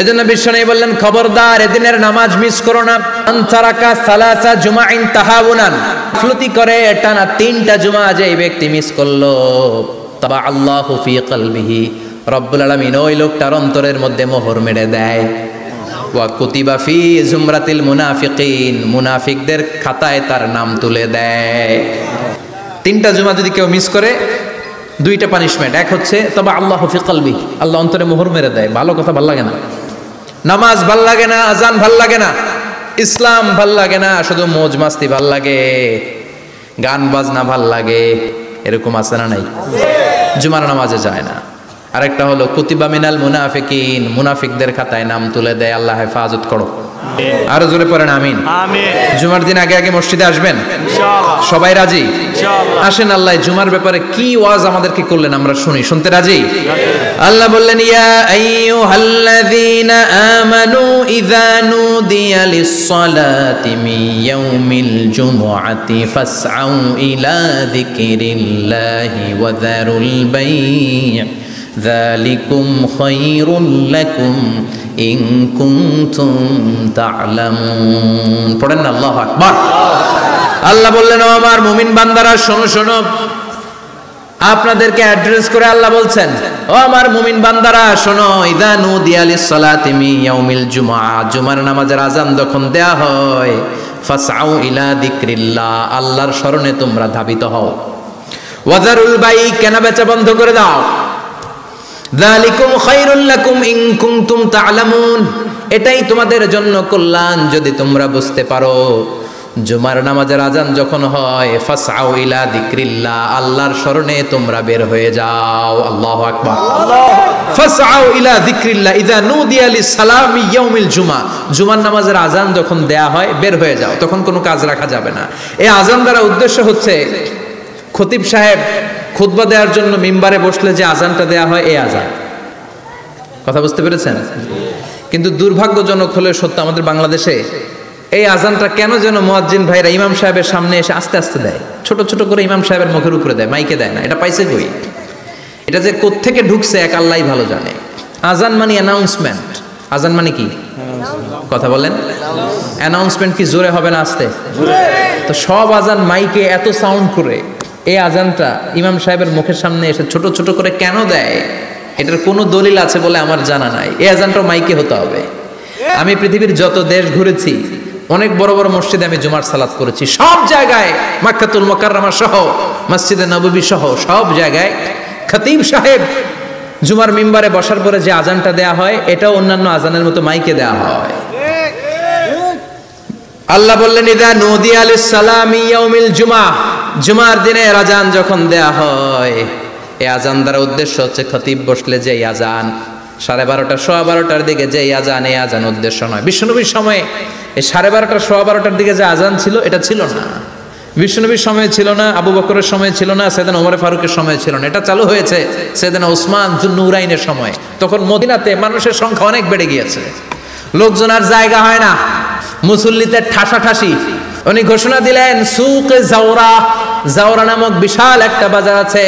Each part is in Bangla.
এজন্য বিশ্বনবী বললেন, খবরদার এদিনের নামাজ মিস করো না। আনতারাকা সালাসা জুমাইন তাহাউনান, গাফলতি করে টানা 3টা জুমা যে ব্যক্তি মিস করলো, তাবা আল্লাহু ফি কলবিহি, রব্বুল আলামিন ওই লোকটার অন্তরের মধ্যে মোহর মেরে দেয়। ওয়া কুতিবা ফি জুমরাতিল মুনাফিকিন, মুনাফিকদের খাতায় তার নাম তুলে দেয়। 3টা জুমা যদি কেউ মিস করে, 2টা পানিশমেন্ট। এক হচ্ছে তবে আল্লাহু ফি কলবি, আল্লাহ অন্তরে মোহর মেরে দেয়। ভালো কথা ভাল লাগে না, নামাজ ভাল লাগে না, আজান ভাল লাগে না, ইসলাম ভাল লাগে না, শুধু মৌজ মাস্তি ভাল লাগে, গান বাজনা ভাল লাগে, এরকম আছে না নাই? জুমার নামাজে যায় না। আরেকটা হলো কুতিবা মিনাল মুনাফিকিন, মুনাফিকদের খাতায় নাম তুলে দেয়। আল্লাহ হেফাজত করো। আরো জোরে পড়েন আমিন। জুমার দিন আগে আগে মসজিদে আসবেন ইনশাআল্লাহ। সবাই রাজি? ইনশাআল্লাহ। আসেন, আল্লাহ জুমার ব্যাপারে কি ওয়াজ আমাদেরকে করলেন আমরা শুনি। শুনতে রাজি? আল্লাহ বললেন, ইয়া আইয়ুহাল্লাযীনা আমানু ইযা নুদিয়া লিস-সালাতি মিন ইয়াউমিল জুমআতি ফাসআউ ইলা যিকরিল্লাহি ওয়া যারুল বাই', যালিকুম খায়রুল লাকুম ইন কুনতুম তা'লামুন। পড়েন না আল্লাহু আকবার। আল্লাহ বললেন, ও আমার মুমিন বান্দারা শোনো শোনো। আপনাদেরকে অ্যাড্রেস করে আল্লাহ বলছেন, ও আমার মুমিন বান্দারা শোনো, ইযা নুদিয়া লিস-সালাতি মিন ইয়াউমিল জুমআ, জুমার নামাজের আযান যখন দেয়া হয়, ফাসআউ ইলা যিকরিল্লাহ, আল্লাহর স্মরণে তোমরা ধাবিত হও। ওয়া যারুল বাই', কেনা বেচা বন্ধ করে দাও। যালিকুম খায়রুল লাকুম ইন কুনতুম তা'লামুন, এটাই তোমাদের জন্য কল্যাণ যদি তোমরা বুঝতে পারো। জুমার নামাজের আযান যখন হয়, ফাসআউ ইলা যিকরিল্লাহ, আল্লাহর স্মরণে তোমরা বের হয়ে যাও। আল্লাহু আকবার। ফাসআউ ইলা যিকরিল্লাহ ইযা নুদিয়া লিস-সালামি ইয়াউমিল জুমআ, জুমার নামাজের আযান যখন দেয়া হয় বের হয়ে যাও, তখন কোনো কাজ রাখা যাবে না। এই আযান দ্বারা উদ্দেশ্য হচ্ছে খতিব সাহেব খুতবা দেওয়ার জন্য মিম্বারে বসলে যে আজানটা দেয়া হয়, এই আজান। কথা বুঝতে পেরেছেন? কিন্তু দুর্ভাগ্যজনক হলে সত্য, আমাদের বাংলাদেশে এই আজানটা কেন যেন মুয়াজ্জিন ভাইরা ইমাম সাহেবের সামনে এসে আস্তে আস্তে দেয়, ছোট ছোট করে ইমাম সাহেবের মুখের উপরে দেয়, মাইকে দেয় না। এটা পাইছে কই? এটা যে কোত্থেকে ঢুকছে এক আল্লাহই ভালো জানে। আজান মানে অ্যানাউন্সমেন্ট। আজান মানে কি? কথা বলেন। অ্যানাউন্সমেন্ট কি জোরে হবে না আস্তে? তো সব আজান মাইকে এত সাউন্ড করে, এই আজানটা ইমাম সাহেবের মুখের সামনে এসে ছোট ছোট করে কেন দেয়? এটার কোনো দলিল আছে বলে আমার জানা নাই। এই আজানটাও মাইকে হতে হবে। আমি পৃথিবীর যত দেশ ঘুরেছি, অনেক বড় বড় মসজিদে আমি জুমার সালাত করেছি, সব জায়গায় মক্কাতুল মুকাররমা সহ মসজিদে নববী সহ সব জায়গায় খতিব সাহেব জুমার মিম্বারে বসার পরে যে আজানটা দেয়া হয়, এটাও অন্যান্য আজানের মতো মাইকে দেয়া হয়। আল্লাহ বললেন, ইযা নুদিয়া লিস-সালামি ইয়াউমিল জুমআ, জুমার দিনে আজান যখন দেয়া হয়, এই আজান দ্বারা উদ্দেশ্য হচ্ছে খতিব বসলে যে আজান 12:30 12:15 দিকে যে আজান, এই আজান উদ্দেশ্য নয়। বিশ্বনবীর সময়ে এই 12:30 12:15 দিকে যে আজান ছিল, এটা ছিল না। বিশ্বনবীর সময় ছিল না, আবু বকরের সময় ছিল না, সাইয়েদনা ওমর ফারুকের সময় ছিল না। এটা চালু হয়েছে সাইয়েদনা উসমান যুন্নুরাইনের সময়। তখন মদিনাতে মানুষের সংখ্যা অনেক বেড়ে গিয়েছে, লোকজন আর জায়গা হয় না, মুসল্লিতে ঠাসাঠাসি। উনি ঘোষণা দিলেন, সুকে জাওরা, জাওরা নামক বিশাল একটা বাজার আছে,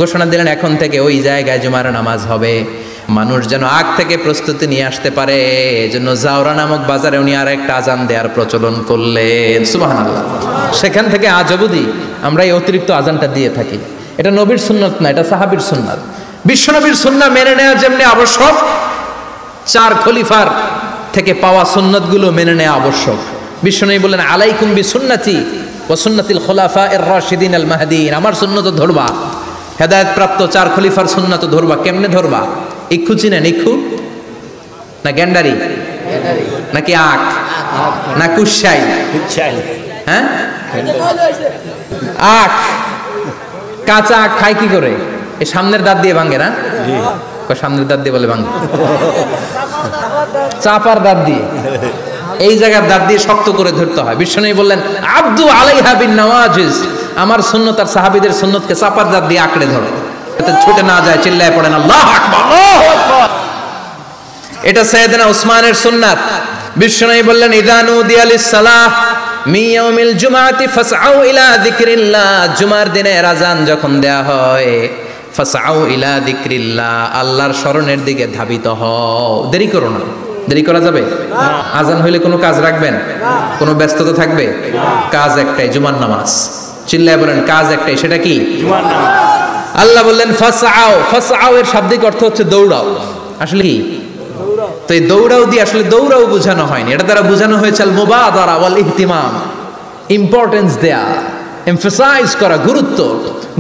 ঘোষণা দিলেন এখন থেকে ওই জায়গায় জুমার নামাজ হবে। মানুষ যেন আগ থেকে প্রস্তুতি নিয়ে আসতে পারে, এজন্য জাওরা নামক বাজারে উনি আর একটা আজান দেওয়ার প্রচলন করলেন। সুবহানাল্লাহ। সেখান থেকে আজ অবধি আমরা এই অতিরিক্ত আজানটা দিয়ে থাকি। এটা নবীর সুন্নাত না, এটা সাহাবীর সুন্নাত। বিশ্বনবীর সুন্নাহ মেনে নেওয়া যেমনি আবশ্যক, 4 খলিফার থেকে পাওয়া সুন্নাতগুলো মেনে নেওয়া আবশ্যক। বিশ্বনবী বললেন, আলাইকুম বিসুন্নতি ওয়া সুন্নাতিল খুলাফায়ে রাশিদিন আল মাহদিন, আমার সুন্নাত ধরবা, হেদায়েত প্রাপ্ত 4 খলিফার সুন্নাত ধরবা। কেমনে ধরবা? ইক্ষু চিনেন? ইক্ষু না গ্যান্ডারি নাকি আখ না কুশাই? হ্যাঁ, আখ। কাঁচা আখ খায় কি করে? এই সামনের দাঁত দিয়ে ভাঙে না? সামনের দাঁত দিয়ে বলে ভাঙে, চাপার দাঁত দিয়ে, এই জায়গার দাঁত দিয়ে শক্ত করে ধরতে হয়। বিশ্বনবী বললেন, আব্দু আলাইহা বিন নওয়াজিজ, আমার সুন্নাত আর সাহাবীদের সুন্নাতকে চাপার দাঁত দিয়ে আঁকড়ে ধরো, যাতে ছুটে না যায়। চিল্লায় পড়েন আল্লাহু আকবার। এটা সাইয়েদনা উসমানের সুন্নাত। বিশ্বনবী বললেন, ইযা নুদিয়া লিস-সালাহ মিন ইয়াউমিল জুমআতি ফাসআউ ইলা যিকরিল্লাহ, জুমার দিনে আজান যখন দেয়া হয়, ফাসআউ ইলা যিকরিল্লাহ, আল্লাহর স্মরণের দিকে ধাবিত হও। দেরি করো না। দেরি করা যাবে? আজান হইলে কোনো কাজ রাখবেন? কোনো ব্যস্ততা থাকবে? কাজ একটাই, জুমার নামাজ। চিল্লায় বলেন কাজ একটাই, সেটা কি? জুমার নামাজ। আল্লাহ বললেন ফাসআউ। ফাসআউ এর শাব্দিক অর্থ হচ্ছে দৌড়াও। আসলে কি? তো এই দৌড়াও দিয়ে আসলে দৌড়াও বোঝানো হয়নি, এটা দ্বারা বোঝানো হয়েছে আল মুবাদারা ওয়াল ইহতিমাম, ইম্পর্টেন্স দেয়া, এমফাসাইজ করা,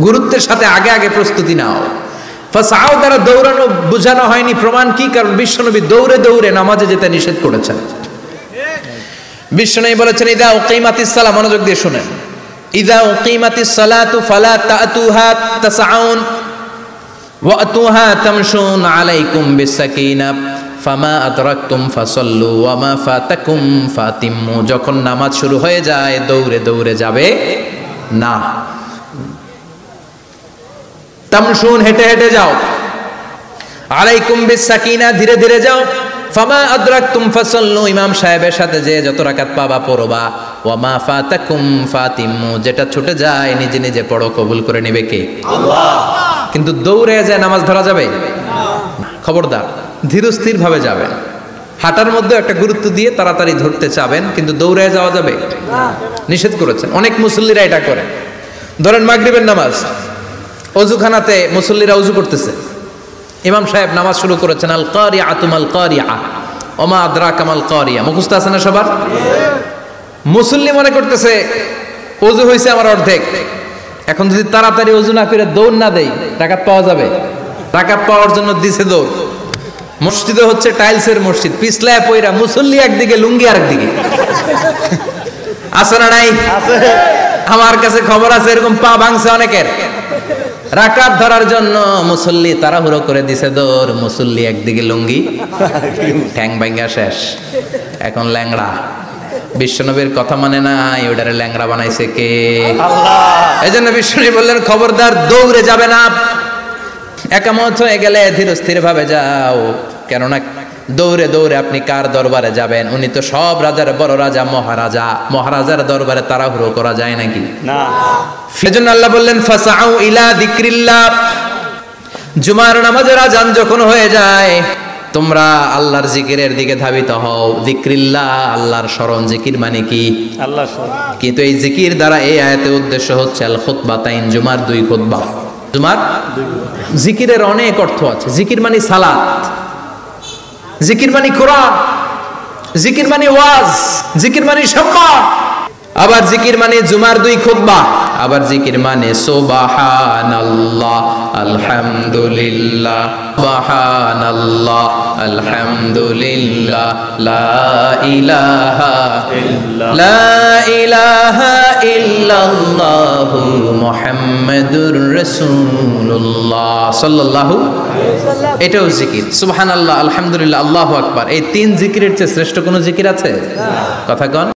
গুরুত্বের সাথে আগে আগে প্রস্তুতি নাও। ফাসআউ দ্বারা দৌড়ানো বোঝানো হয়নি। প্রমাণ কি? কারণ বিশ্বনবী দৌড়ে দৌড়ে নামাজে যেতে নিষেধ করেছেন। বিশ্বনবী বলেছেন ইদা উকিমাতিস সালাহ, মনোযোগ দিয়ে শুনেন, ইদা উকিমাতিস সালাতু ফালা তাতুহা তাসআউন ওয়া আতুহা তামশুন আলাইকুম বিসাকিনাহ ফামা আদরাকতুম ফাসাল্লু ওয়া মা ফাতাকুম ফাতিম্মু। যখন নামাজ শুরু হয়ে যায় দৌড়ে দৌড়ে যাবে না। তামশুন, হেঁটে হেঁটে যাও। আলাইকুম বিসাকিনা, ধীরে ধীরে যাও। ফামা আদরাকতুম ফাসাল্লু, ইমাম সাহেবের সাথে যে যত রাকাত পাবা পড়বা। ওয়া মা ফাতাকুম ফাতিম্মু, যেটা ছুটে যায় নিজে নিজে পড়ো, কবুল করে নেবে কে? আল্লাহ। কিন্তু দৌড়ে যায় নামাজ ধরা যাবে না। খবরদার, ধীরস্থির ভাবে যাবেন। হাঁটার মধ্যে একটা গুরুত্ব দিয়ে তাড়াতাড়ি ধরতে চাবেন, কিন্তু দৌড়ে যাওয়া যাবে না, নিষেধ করেছেন। অনেক মুসল্লিরা এটা করে। ধরেন মাগরিবের নামাজ, অজুখানাতে মুসল্লিরা উজু করতেছে, ইমাম সাহেব নামাজ শুরু করেছেন, আল কারিআতু মাল কারিআ ওমা আদরাকা মাল কারিআ। মুখস্থ আছে না সবার? মুসল্লি মনে করতেছে ওযু হয়েছে আমার অর্ধেক, এখন যদি তাড়াতাড়ি ওযু না করে দৌড় না দেই রাকাত পাওয়া যাবে? রাকাত পাওয়ার জন্য দিছে দৌড়। মসজিদে হচ্ছে টাইলসের মসজিদ, পিছলায় পয়রা মুসল্লি একদিকে, লুঙ্গি আরেকদিকে। আছে না নাই? আমার কাছে খবর আছে এরকম পা ভাঙছে অনেকের। রাকাত ধরার জন্য মুসল্লি তাড়াহুড়ো করে দিছে দৌড়, মুসল্লি একদিকে লুঙ্গি, ঠ্যাং ভাঙা শেষ, এখন ল্যাংড়া। বিশ্বনবীর কথা মানে নাই, ওটারে ল্যাংড়া বানাইছে কে? আল্লাহ। এই জন্য বিশ্বনবী বললেন খবরদার দৌড়ে যাবে না। একামত হয়ে গেলে ধীরস্থির ভাবে যাও, কেননা দৌড়ে দৌড়ে আপনি কার দরবারে যাবেন? উনি তো সব রাজার বড় রাজা, মহারাজা। মহারাজার দরবারে তাড়াহুড়ো করা যায় নাকি? না। সেজন্য আল্লাহ বললেন ফাসআউ ইলা যিকরিল্লাহ, জুমার নামাজের আযান যখন হয়ে যায় তোমরা আল্লাহর জিকিরের দিকে ধাবিত হও। যিকরিল্লাহ, আল্লাহর স্মরণ। জিকির মানে কি? আল্লাহর স্মরণ। কিন্তু এই জিকির দ্বারা এই আয়াতের উদ্দেশ্য হচ্ছে আল খুতবাতাইন, জুমার দুই খুতবা। জুমার জিকিরের অনেক অর্থ আছে। জিকির মানে সালাত, জিকির মানে কোরআন, জিকির মানে ওয়াজ, জিকির মানে সম্মান। আবার জিকির মানে জুমার দুই খুতবা। আবার জিকির মানে সুবহানাল্লাহ আলহামদুলিল্লাহ, সুবহানাল্লাহ আলহামদুলিল্লাহ, লা ইলাহা ইল্লাল্লাহু মুহাম্মাদুর রাসূলুল্লাহ সাল্লাল্লাহু আলাইহি ওয়াসাল্লাম। এটাও জিকির। সুবহানাল্লাহ, আলহামদুলিল্লাহ, আল্লাহু আকবার। এই তিন জিকিরের চেয়ে শ্রেষ্ঠ কোনো জিকির আছে? কথা কন।